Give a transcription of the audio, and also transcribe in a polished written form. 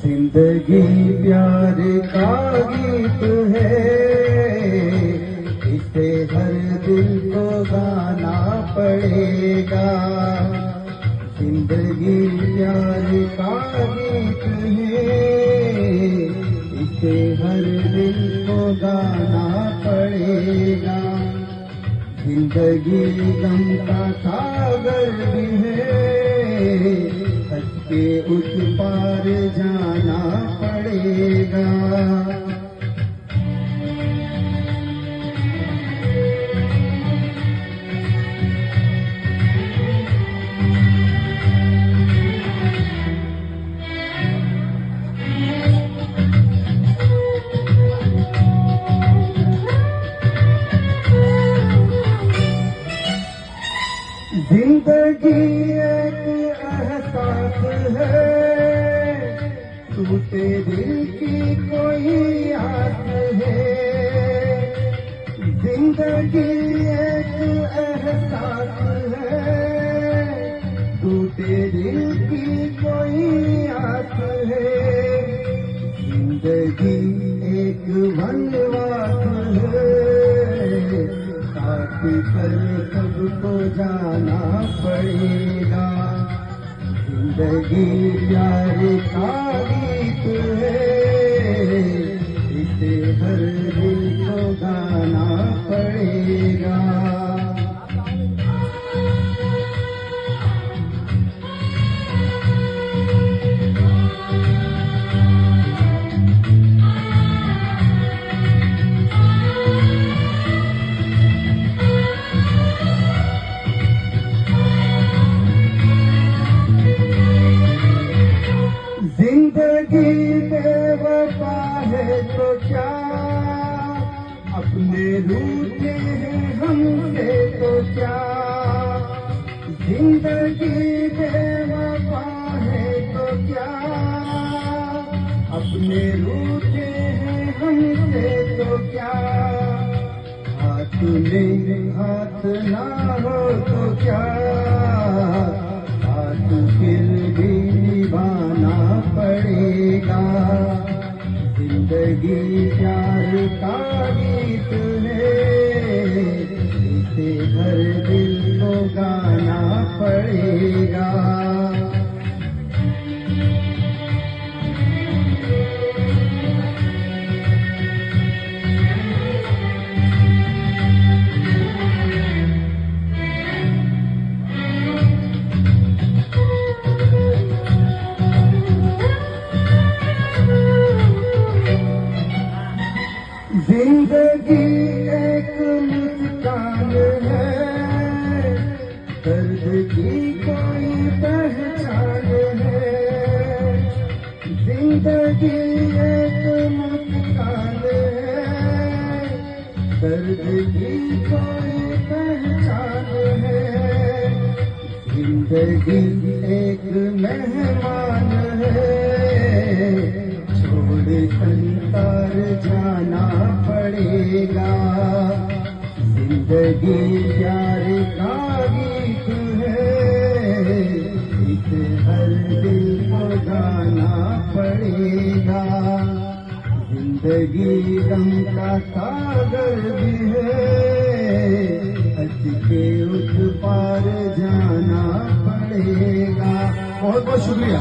जिंदगी प्यार का गीत है, इसे हर दिल को गाना पड़ेगा। जिंदगी प्यार का गीत है, इसे हर दिल को गाना पड़ेगा। जिंदगी गम का सागर भी है, सच के उस पार जाना पड़ेगा। जिंदगी एक एहसास है, टूटे दिल की कोई आस है। जिंदगी एक एहसास है, टूटे दिल की कोई आस है। जिंदगी एक वनवास है, साथ पर सबको जाना पड़ेगा। जिंदगी प्यार का गीत है, इसे हर दिल को गाना पड़ेगा। जिंदगी बेवफा है तो क्या, अपने रूठे हैं हमसे तो क्या। जिंदगी बेवफा है तो क्या, अपने रूठे हैं हमसे तो क्या। हाथ में हाथ ना हो तो क्या, हाथ फिर भी निभाना पड़ेगा। जिंदगी प्यार का गीत है, इसे हर दिल को गाना पड़ेगा। जिंदगी एक मुस्कान है, दर्द की कोई पहचान है। जिंदगी एक मुस्कान है, दर्द की कोई पहचान है। जिंदगी एक मेहमान है, छोड़ संसार जाना पड़ेगा। जिंदगी प्यार का गीत है, इसे हर दिल को गाना पड़ेगा। जिंदगी गम का सागर भी है, सच के उस पार जाना पड़ेगा। बहुत बहुत शुक्रिया।